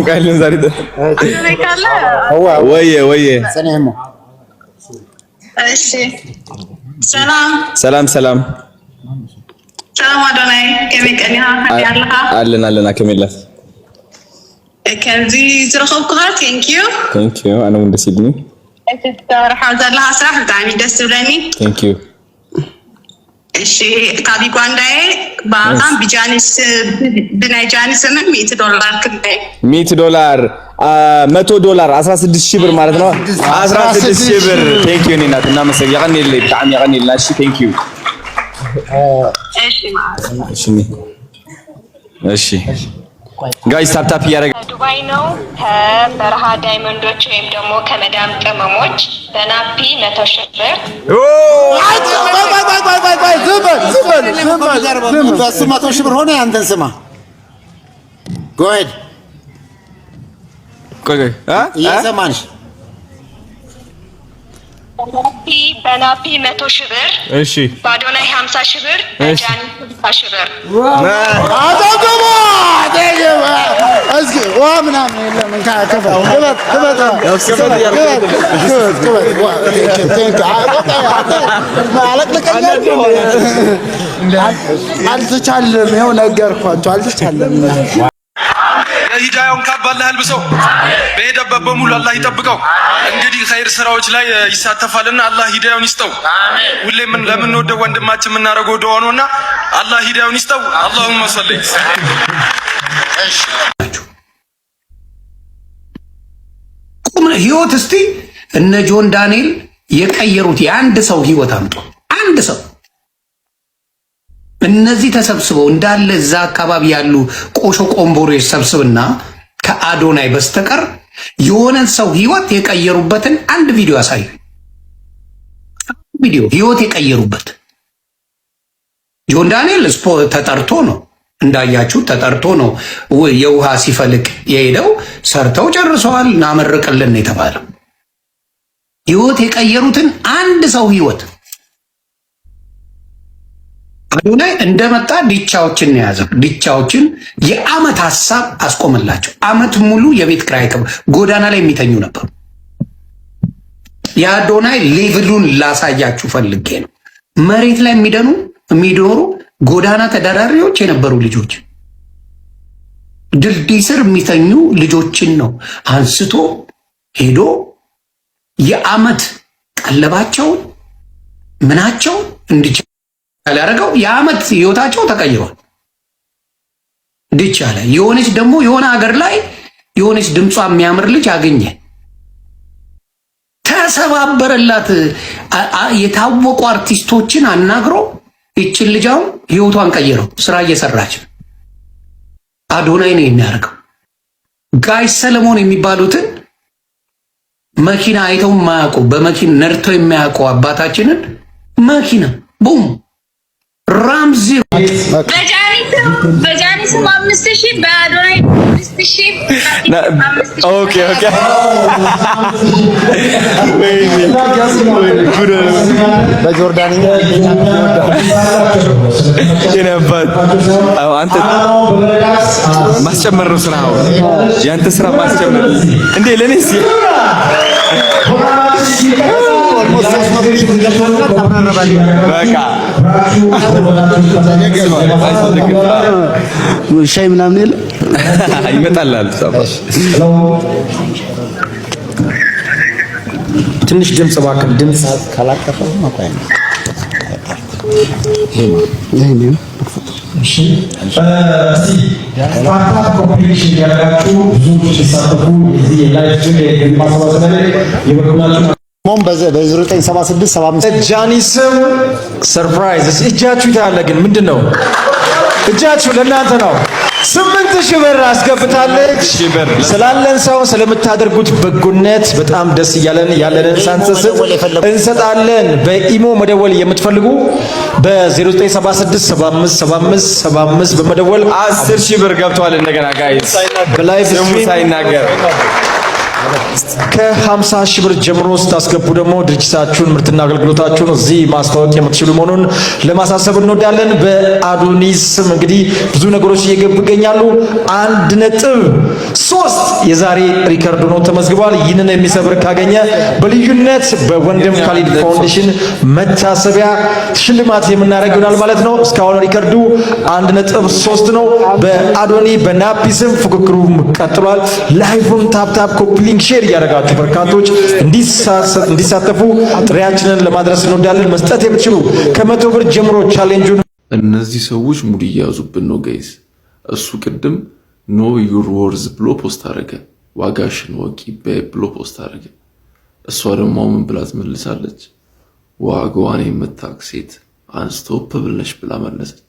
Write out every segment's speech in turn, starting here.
قايلين زاريده ويه سنهمو እሺ ሰላም ሰላም ሰላም ሰላም አዶናይ ከመቀኒያ አለና ከመላስ ከዚ ዝረኸብኩ ቴንክ ዩ انا من سيدني እትተርሓ ዘለሃ ስራሕ ብጣዕሚ ደስ ብለኒ ቴንክ ዩ እሺ ካቢ ጓንዳዬ በጣም ቢጃንስ ብናይ ጃንስ $100 ክበይ $100 $100 16000 ብር ማለት ነው 16000 ብር ቴንክ ዩ ኒናት እና መሰግ ያቀኒልኝ በጣም ያቀኒልና እሺ ቴንክ ዩ እሺ ጋይስ ታፕ ያረጋ ዱባይ ነው ከበረሃ ዳይመንዶች ወይም ደግሞ ከመዳም ቅመሞች በናፒ 100,000 ብር ዝም 100,000 ብር ሆነ ያንተን ስማ ጎሄድ ቆይ እየሰማንሽ በናፒ 100,000 ብር እሺ ባዶናይ 50,000 ብር ጃኒ 50,000 ብር አዳገባ እስኪ ምናምን የለም እንካ ከፈት አልተቻለም ይኸው ነገርኳቸው አልተቻለም ሂዳያውን ካባላህ አልብሰው በሄደበት በሙሉ አላህ ይጠብቀው እንግዲህ ኸይር ስራዎች ላይ ይሳተፋልና አላህ ሂዳያውን ይስጠው አሜን ሁሌም ለምንወደው ወንድማችን የምናረገው ዱዓ ነውና አላህ ሂዳያውን ይስጠው አላሁመ ሰሊ እሺ ቁም ህይወት እስቲ እነ ጆን ዳንኤል የቀየሩት የአንድ ሰው ህይወት አምጡ አንድ ሰው እነዚህ ተሰብስበው እንዳለ እዛ አካባቢ ያሉ ቆሾ ቆምቦሬዎች ሰብስብና ከአዶናይ በስተቀር የሆነን ሰው ህይወት የቀየሩበትን አንድ ቪዲዮ ያሳዩ። ቪዲዮ ህይወት የቀየሩበት ጆን ዳንኤል ተጠርቶ ነው እንዳያችሁ ተጠርቶ ነው የውሃ ሲፈልቅ የሄደው ሰርተው ጨርሰዋል እናመርቅልን የተባለው ህይወት የቀየሩትን አንድ ሰው ህይወት አዶናይ እንደመጣ ዲቻዎችን ያዘ ዲቻዎችን የአመት ሐሳብ አስቆመላቸው አመት ሙሉ የቤት ክራይ ጎዳና ላይ የሚተኙ ነበር የአዶናይ ሌቭሉን ላሳያችሁ ፈልጌ ነው መሬት ላይ የሚዶሩ ጎዳና ተዳዳሪዎች የነበሩ ልጆች ድልድይ ስር የሚተኙ ልጆችን ነው አንስቶ ሄዶ የአመት ቀለባቸው ምናቸው እንዲቻ ያላረገው የአመት ህይወታቸው ተቀይሯል ዲቻለ የሆነች ደግሞ የሆነ ሀገር ላይ የሆነች ድምጿ የሚያምር ልጅ አገኘ ተሰባበረላት የታወቁ አርቲስቶችን አናግሮ እቺን ልጅው ህይወቷን ቀይረው ስራ እየሰራች አዶናይ ነው የሚያደርገው ጋይስ ሰለሞን የሚባሉትን መኪና አይተው ማያውቁ በመኪና ነርተው የሚያውቁ አባታችንን መኪና ቡም ራምዚ በጃኒስ 5,000 በአዶናይ 5,000 ኦኬ በጆርዳን የነባት አንተ ማስጨመር ነው ስራው ያንተ ስራ ማስጨመር እንዴ ለኔስ በቃ ሻይ ምናምን የለ ይመጣላል ትንሽ ድምጽ ባክል ድምጽ ካላከፈው ማቋይ ነው ይሄ እሺ ፋታ ኮምፒቲሽን ያላችሁ ብዙዎች ተሳተፉ እዚህ የላይቭ ስትሪም ማሰባሰብ ላይ የበኩላችሁ ሞም በ0976 75 ጃኒስም ሰርፕራይዝ እጃችሁ ይታለ ግን ምንድነው እጃችሁ ለእናንተ ነው 8,000 ብር አስገብታለች ስላለን ሰው ስለምታደርጉት በጎነት በጣም ደስ ያለንን ሳንሰስት እንሰጣለን በኢሞ መደወል የምትፈልጉ በ0976 757575 በመደወል 10,000 ብር ገብቷል እንደገና ጋይስ በላይቭ ስትሪም ሳይናገር ከ50 ሺህ ብር ጀምሮ ስታስገቡ ደግሞ ድርጅታችሁን ምርትና አገልግሎታችሁን እዚህ ማስተዋወቅ የምትችሉ መሆኑን ለማሳሰብ እንወዳለን። በአዶኒስ ስም እንግዲህ ብዙ ነገሮች እየገቡ ይገኛሉ። 1.3 የዛሬ ሪከርድ ሆኖ ተመዝግቧል። ይህንን የሚሰብር ካገኘ በልዩነት በወንድም ካሊድ ፋውንዴሽን መታሰቢያ ሽልማት የምናደርግ ይሆናል ማለት ነው። እስካሁን ሪከርዱ 1.3 ነው። በአዶኒ በናፒ ስም ፉክክሩ ቀጥሏል። ላይቭን ታፕታፕ ኮፕሊንግ ሼር እያደረጋችሁ በርካቶች እንዲሳተፉ ጥሪያችንን ለማድረስ እንወዳለን። መስጠት የምትችሉ ከ100 ብር ጀምሮ ቻሌንጁን እነዚህ ሰዎች ሙድ እያያዙብን ነው ጋይስ። እሱ ቅድም ኖ ዩር ወርዝ ብሎ ፖስት አደረገ። ዋጋሽን ወቂ ብሎ ፖስት አደረገ። እሷ ደግሞ ምን ብላ ትመልሳለች? ዋጋዋን የምታውቅ ሴት አንስቶፕ ብለሽ ብላ መለሰች።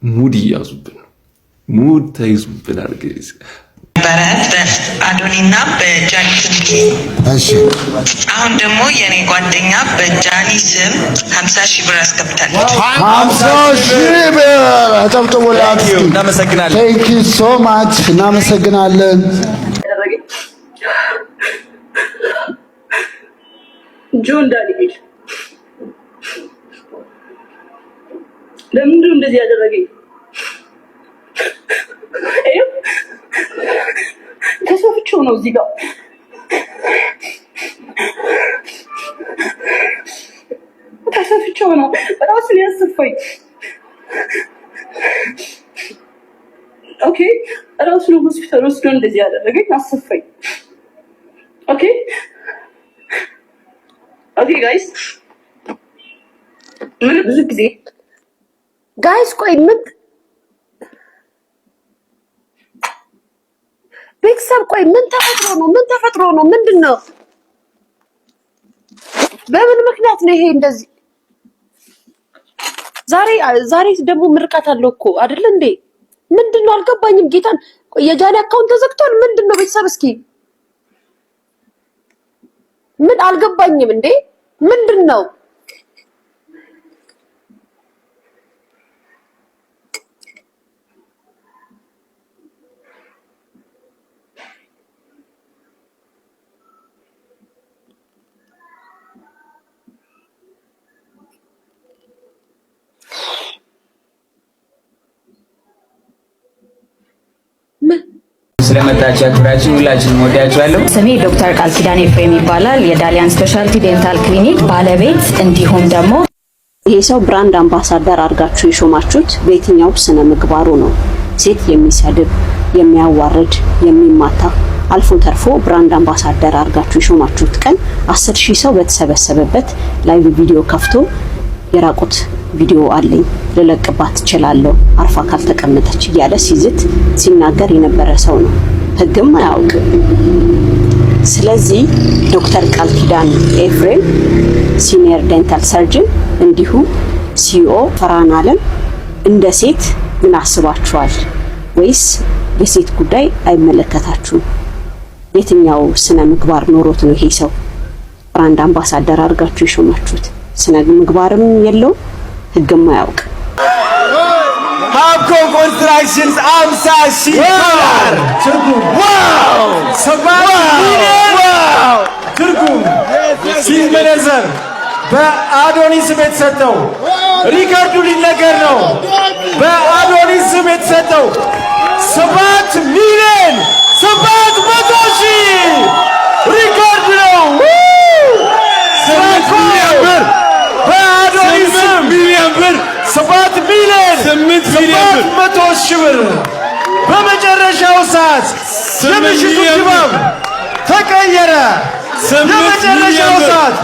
ሙድ እያያዙብን ነው። ሙድ ተይዙብናል ጋይስ። በረት በአዶኒና በጃኒ ስም። እሺ አሁን ደግሞ የኔ ጓደኛ በጃኒ ስም 50 ሺህ ብር አስገብታል። 50 ሺህ ብር አጨብጭቡላት። እናመሰግናለን። ቴንክ ዩ ሶ ማች እናመሰግናለን። ጆን ዳንኤል ለምንድን እንደዚህ ያደረገኝ? ከሰፍቼው ነው እዚህ ጋር ከሰፍቼው ነው ራሱ ያስፈኝ። ኦኬ ራሱ ነው ሆስፒታል ወስዶ እንደዚህ ያደረገኝ አስፈኝ። ኦኬ ጋይስ ምን ብዙ ጊዜ ጋይስ ቆይ ምን ቤተሰብ ቆይ ምን ተፈጥሮ ነው? ምንድነው? በምን ምክንያት ነው ይሄ እንደዚህ? ዛሬ ደግሞ ምርቃት አለው እኮ አይደል እንዴ? ምንድነው? አልገባኝም። ጌታን የጃኒ አካውንት ተዘግቷል። ምንድነው? ቤተሰብ እስኪ ምን አልገባኝም እንዴ? ምንድነው? ስለመጣችሁ አክብራችሁ ሁላችሁንም ወዳችኋለሁ። ስሜ ዶክተር ቃል ኪዳን ኤፍሬም ይባላል። የዳሊያን ስፔሻሊቲ ዴንታል ክሊኒክ ባለቤት እንዲሁም ደግሞ ይሄ ሰው ብራንድ አምባሳደር አድርጋችሁ የሾማችሁት በየትኛው ስነ ምግባሩ ነው? ሴት የሚሰድብ፣ የሚያዋርድ፣ የሚማታ አልፎ ተርፎ ብራንድ አምባሳደር አድርጋችሁ የሾማችሁት ቀን 10,000 ሰው በተሰበሰበበት ላይቭ ቪዲዮ ከፍቶ የራቁት ቪዲዮ አለኝ ልለቅባት እችላለሁ አርፋ ካልተቀመጠች እያለ ሲዝት ሲናገር የነበረ ሰው ነው። ህግም አያውቅም። ስለዚህ ዶክተር ቃል ኪዳን ኤፍሬም ሲኒየር ዴንታል ሰርጅን እንዲሁም ሲኦ ፈራን አለም እንደ ሴት ምን አስባችኋል? ወይስ የሴት ጉዳይ አይመለከታችሁም? የትኛው ስነ ምግባር ኖሮት ነው ይሄ ሰው ብራንድ አምባሳደር አድርጋችሁ የሾማችሁት? ስነ ምግባርም የለው ህግም አያውቅ። ሀብኮ ኮንስትራክሽንስ 50,000 ዶላር ትርጉም ዋው! 7 ሚሊዮን ዋው! ትርጉም ሲመነዘር በአዶኒስ ስም የተሰጠው ሪከርዱ ሊነገር ነው። በአዶኒስ ስም የተሰጠው 7 ሚሊዮን 700,000 ሪከርድ ነው። በአዶኒስ ስም ሚሊዮን ብር 7 ሚሊዮን 700,000 ብር። በመጨረሻው ሰዓት የምሽቱ ድባብ ተቀየረ። የመጨረሻው ሰዓት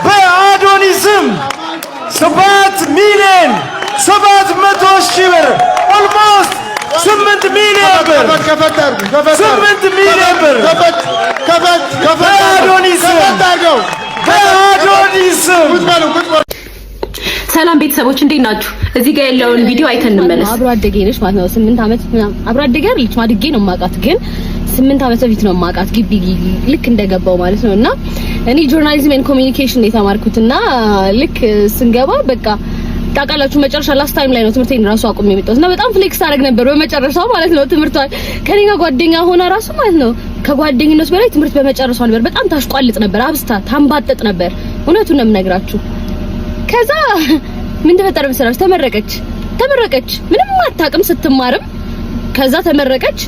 በአዶኒስ ስም 7 ሚሊዮን 700,000 ብር ኦልሞስት 8 ሚሊዮን ብር 8 ሚሊዮን ብር በአዶኒስ ስም ሰላም ቤተሰቦች እንዴት ናችሁ? እዚህ ጋር ያለውን ቪዲዮ አይተን እንመለስ። አብሮ አደጌ ነሽ ማለት ነው። 8 ዓመት ምናምን አብሮ አደጌ አይደለች ማድጌ ነው ማቃት፣ ግን 8 ዓመት በፊት ነው ማቃት ግቢ ልክ እንደገባው ማለት ነው። እና እኔ ጆርናሊዝም ኤንድ ኮሚኒኬሽን የተማርኩትና ልክ ስንገባ በቃ ታውቃላችሁ መጨረሻ ላስት ታይም ላይ ነው ትምህርቴን ራሱ አቁሜ የመጣሁት እና በጣም ፍሌክስ አደረግ ነበር በመጨረሻው ማለት ነው ትምህርቷን ከኔ ጋር ጓደኛ ሆና ራሱ ማለት ነው ከጓደኝነት በላይ ትምህርት በመጨረሻው ነበር በጣም ታሽቋልጥ ነበር አብስታ ታምባጠጥ ነበር እውነቱን ነው የምነግራችሁ ከዛ ምን ተፈጠረ መሰላችሁ ተመረቀች ምንም አታውቅም ስትማርም ከዛ ተመረቀች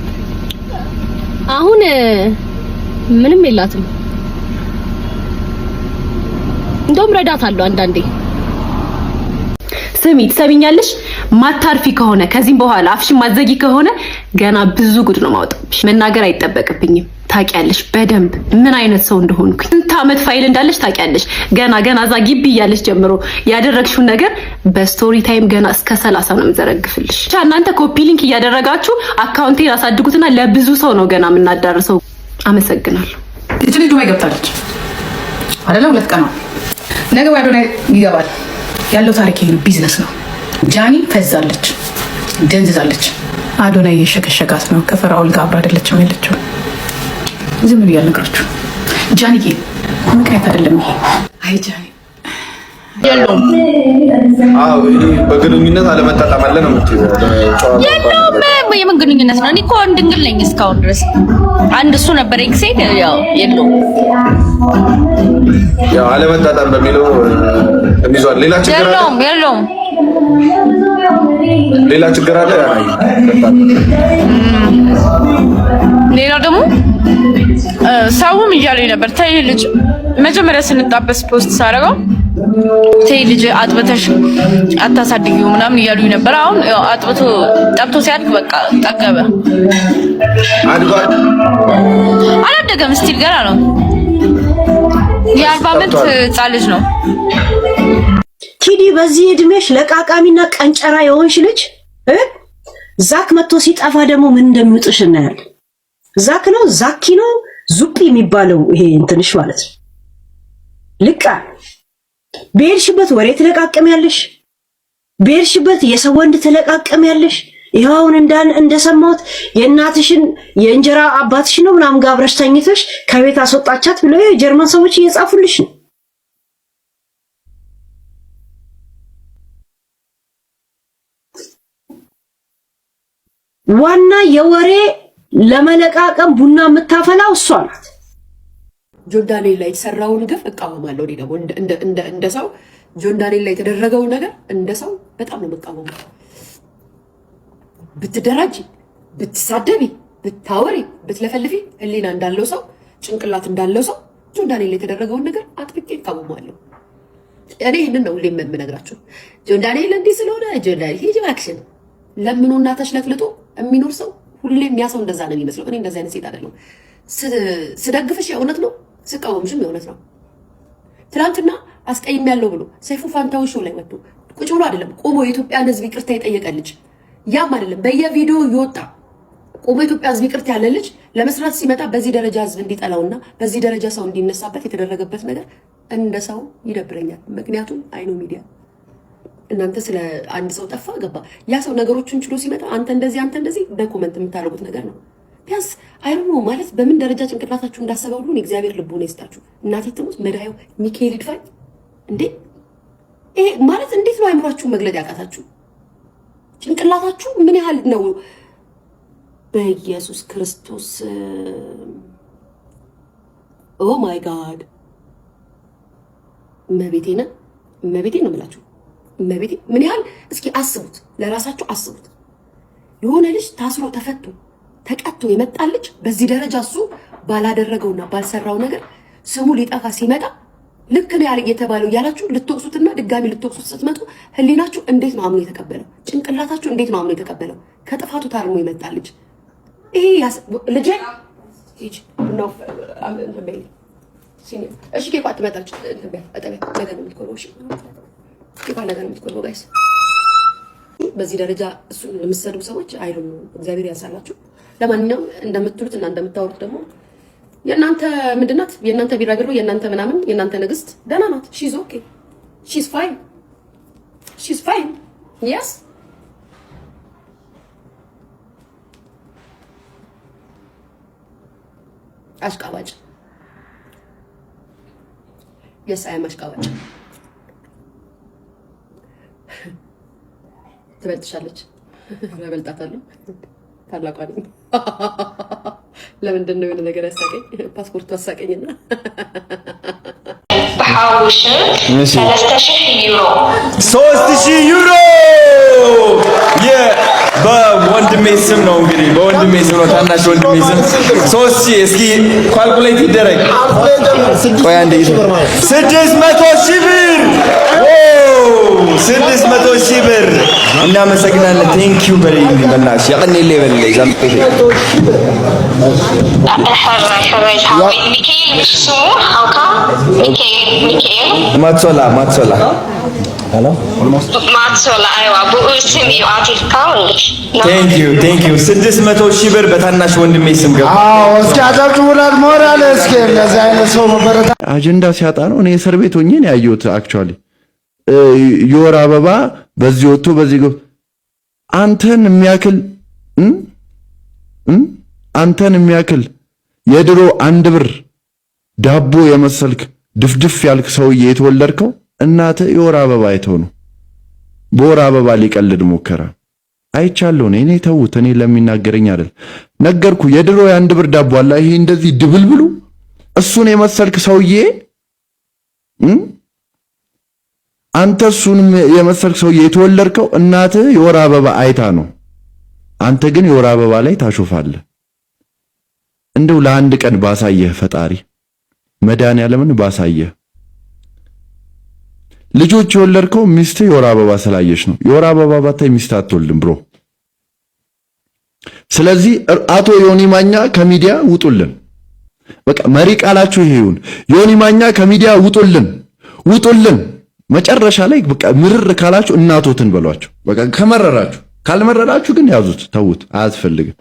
አሁን ምንም የላትም እንደውም ረዳታለሁ አንዳንዴ ስሚ ትሰሚኛለሽ ማታርፊ ከሆነ ከዚህም በኋላ አፍሽን ማዘጊ ከሆነ ገና ብዙ ጉድ ነው ማውጣብሽ መናገር አይጠበቅብኝም ታውቂያለሽ በደንብ ምን አይነት ሰው እንደሆንኩኝ ስንት ዓመት ፋይል እንዳለሽ ታውቂያለሽ ገና እዛ ግቢ ያለሽ ጀምሮ ያደረግሽው ነገር በስቶሪ ታይም ገና እስከ 30 ነው የምዘረግፍልሽ እናንተ ኮፒ ሊንክ እያደረጋችሁ አካውንቴን አሳድጉትና ለብዙ ሰው ነው ገና የምናዳርሰው አመሰግናለሁ እቺ ልጅ ዱባይ ገብታለች አይደለ 2 ቀን ነው ነገ ወደ አዶናይ ይገባል ያለው ታሪክ ይሄ ቢዝነስ ነው ጃኒ ፈዛለች ደንዝዛለች አዶናይ የሸከሸጋት ነው ከፈራውል ጋር አብራ አይደለችም ያለችው ዝም ብዬ አልነግራችሁ ጃኒዬ ምክንያት አይደለም ይሄ አይ ጃኒ የለውም በግንኙነት አለመጣጣም አለ ነው የለውም የምን ግንኙነት ነው እኔ እኮ ድንግል ነኝ እስካሁን ድረስ አንድ እሱ ነበር ኤክሴት ያው የለውም ያው አለመጣጣም በሚለው እንይዟል ሌላ ችግር አለ የለውም ሌላ ችግር አለ ሌላ ደግሞ ሰውም እያለኝ ነበር ተይ ልጅ መጀመሪያ ስንጣበስ ፖስት ሳረጋው ተይ ልጅ አጥብተሽ አታሳድጊው ምናምን እያሉኝ ነበር አሁን አጥብቶ ጠብቶ ሲያድግ በቃ ጠገበ አድጓል አላደገም ስቲል ገና ነው የ40 ዓመት ህፃን ልጅ ነው ኪዲ በዚህ እድሜሽ ለቃቃሚና ቀንጨራ የሆንሽ ልጅ ዛክ መጥቶ ሲጠፋ ደግሞ ምን እንደሚውጥሽ እናያለን ዛክ ነው ዛኪ ነው ዙፒ የሚባለው ይሄ እንትንሽ ማለት ነው ልቃ በሄድሽበት ወሬ ትለቃቀሚያለሽ በሄድሽበት የሰው ወንድ ትለቃቀሚያለሽ ይሄውን እንደሰማሁት የእናትሽን የእንጀራ አባትሽ ነው ምናምን ጋር አብረሽ ተኝተሽ ከቤት አስወጣቻት ብለው የጀርመን ሰዎች እየጻፉልሽ ነው ዋና የወሬ ለመለቃቀም ቡና የምታፈላው እሷ ናት ጆን ዳንኤል ላይ የተሰራውን ግፍ እቃወማለሁ እኔ ደግሞ እንደ ሰው ጆን ዳንኤል ላይ የተደረገውን ነገር እንደ ሰው በጣም ነው የምቃወመው ብትደራጂ ብትሳደቢ ብታወሪ ብትለፈልፊ ህሊና እንዳለው ሰው ጭንቅላት እንዳለው ሰው ጆን ዳንኤል ላይ የተደረገውን ነገር አጥብቄ እቃወማለሁ እኔ ይሄንን ነው የምነግራችሁ ጆን ዳንኤል እንዲህ ስለሆነ ጆን ዳንኤል ሂጂ እባክሽን ለምኑና ተሽለፍልጦ የሚኖር ሰው ሁሌም ያ ሰው እንደዛ ነው የሚመስለው እኔ እንደዛ አይነት ሴት አይደለሁም ስደግፍሽ የእውነት ነው ስቃወምሽም የእውነት ነው ትናንትና አስቀይሜያለሁ ብሎ ሰይፉ ፋንታውን ሾው ላይ ወጥቶ ቁጭ ብሎ አይደለም ቆሞ የኢትዮጵያን ህዝብ ይቅርታ የጠየቀ ልጅ ያም አይደለም በየቪዲዮ ይወጣ ቆሞ የኢትዮጵያ ህዝብ ይቅርታ ያለ ልጅ ለመስራት ሲመጣ በዚህ ደረጃ ህዝብ እንዲጠላውና በዚህ ደረጃ ሰው እንዲነሳበት የተደረገበት ነገር እንደ ሰው ይደብረኛል ምክንያቱም አይኖ ሚዲያ እናንተ ስለ አንድ ሰው ጠፋ ገባ ያ ሰው ነገሮችን ችሎ ሲመጣ አንተ እንደዚህ በኮሜንት የምታደርጉት ነገር ነው ቢያንስ አይሩ ማለት በምን ደረጃ ጭንቅላታችሁ እንዳሰበው ሁሉ እግዚአብሔር ልቦና ይስጣችሁ እናቴ ትሙት መዳዩ ሚካኤል ይድፋኝ እንዴ ይሄ ማለት እንዴት ነው አይምሯችሁ መግለጥ ያቃታችሁ ጭንቅላታችሁ ምን ያህል ነው በኢየሱስ ክርስቶስ ኦ ማይ ጋድ መቤቴና መቤቴ ነው የምላችሁ መቤቴ ምን ያህል እስኪ አስቡት ለራሳችሁ አስቡት የሆነ ልጅ ታስሮ ተፈቶ ተቀጥቶ የመጣ ልጅ በዚህ ደረጃ እሱ ባላደረገውና ባልሰራው ነገር ስሙ ሊጠፋ ሲመጣ ልክ ነው ያለ የተባለው ያላችሁ ልትወቅሱትና ድጋሚ ልትወቅሱት ስትመጡ ህሊናችሁ እንዴት ነው አምኖ የተቀበለው ጭንቅላታችሁ እንዴት ነው አምኖ የተቀበለው ከጥፋቱ ታርሞ የመጣ ልጅ ይሄ ልጅ እሺ ነው እሺ ከቋጥ መጣች አጠበ ነገር ነው የምትቆርበው እሺ ከቋጥ ነገር ነው የምትቆርበው ጋይስ በዚህ ደረጃ እሱ ለምትሰዱ ሰዎች አይሉም እግዚአብሔር ያሳላችሁ ለማንኛውም እንደምትሉት እና እንደምታወሩት ደግሞ የእናንተ ምንድናት የእናንተ ቢራግሩ የእናንተ ምናምን የእናንተ ንግስት ደህና ናት ሺዝ ኦኬ ሺዝ ፋይን yes አሽቃባጭ yes I am አሽቃባጭ ትበልጥሻለች። እበልጣታለሁ። ታላቋ ነኝ። ለምንድን ነው የሆነ ነገር ያሳቀኝ? ፓስፖርቱ አሳቀኝና በሐውሽ 3000 ዩሮ 3000 ዩሮ በወንድሜ ስም ነው እንግዲህ በወንድሜ ስም ነው ታናሽ ወንድሜ ስም 3000 እስኪ ካልኩሌት ይደረግ ቆይ አንዴ 600,000 ብር 600,000 ብር እናመሰግናለን ቴንክ ዩ በሪ በእናትሽ ያቀኔ ሌቨል ላይ ዛምጥሽ ሚካኤል مش اسمه حوكا ሚካኤል ማትሶላ هلا ማትሶላ አይዋ በእስም ይዋቲካው ቴንክ ዩ 600,000 ብር በታናሽ ወንድሜ ስም ገባ። አዎ እስኪ አጨብጭቡላት ሞራል እስኪ እንደዚህ አይነት ሰው መበረታ አጀንዳ ሲያጣ ነው። እኔ እስር ቤት ሆኜ ነው ያየሁት። አክቹአሊ የወር አበባ በዚህ ወጥቶ በዚህ አንተን የሚያክል የድሮ 1 ብር ዳቦ የመሰልክ ድፍድፍ ያልክ ሰውዬ የተወለድከው እናትህ የወር አበባ አይተው ነው። በወር አበባ ሊቀልድ ሞከረ። አይቻለሁ እኔ ተውት። እኔ ለሚናገረኝ አይደል ነገርኩ። የድሮ የ1 ብር ዳቦ አለ ይሄ እንደዚህ ድብልብሉ እሱን የመሰልክ ሰውዬ አንተ እሱን የመሰልክ ሰውዬ የተወለድከው እናትህ የወር አበባ አይታ ነው። አንተ ግን የወር አበባ ላይ ታሾፋለህ። እንደው ለአንድ ቀን ባሳየህ ፈጣሪ መድኃኒዓለምን ባሳየህ። ልጆች የወለድከው ሚስትህ የወር አበባ ስላየሽ ነው። የወር አበባ ባታይ ሚስት አትወልድም ብሮ። ስለዚህ አቶ ዮኒ ማኛ ከሚዲያ ውጡልን። በቃ መሪ ቃላችሁ ይሄ ይሁን። ዮኒ ማኛ ከሚዲያ ውጡልን። መጨረሻ ላይ በቃ ምርር ካላችሁ እናቶትን በሏቸው። በቃ ከመረራችሁ፣ ካልመረራችሁ ግን ያዙት፣ ተውት፣ አያስፈልግም።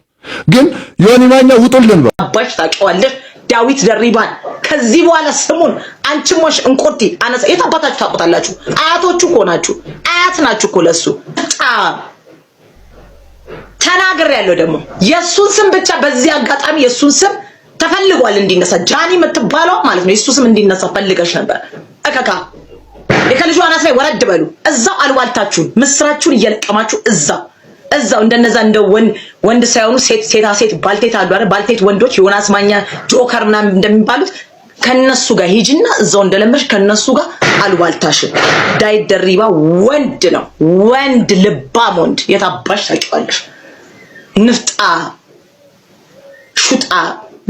ግን ዮኒ ማኛ ውጡልን። አባሽ ታውቂዋለሽ ዳዊት ደሪባን ከዚህ በኋላ ስሙን አንቺሞሽ እንቁርቲ አነሳ የታባታችሁ ታውቁታላችሁ። አያቶቹ እኮ ናችሁ፣ አያት ናችሁ እኮ ለሱ ተናገር ያለው ደግሞ የሱን ስም ብቻ በዚህ አጋጣሚ የሱን ስም ተፈልጓል እንዲነሳ ጃኒ የምትባለው ማለት ነው። የሱ ስም እንዲነሳ ፈልገሽ ነበር። እከካ የከልጁ አናት ላይ ወረድ በሉ። እዛው አልዋልታችሁን ምስራችሁን እየለቀማችሁ እዛው እንደነዛ እንደ ወንድ ሳይሆኑ ሴት ባልቴት አሉ አይደል? ባልቴት ወንዶች ዮናስ ማኛ ጆከር ምናምን እንደሚባሉት ከነሱ ጋር ሂጂና እዛው እንደለመሽ ከነሱ ጋር አልዋልታሽን። ዳዊት ደሪባ ወንድ ነው፣ ወንድ ልባም ወንድ። የታባሽ ታውቂዋለሽ? ንፍጣ ሹጣ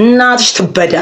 እናትሽ ትበዳ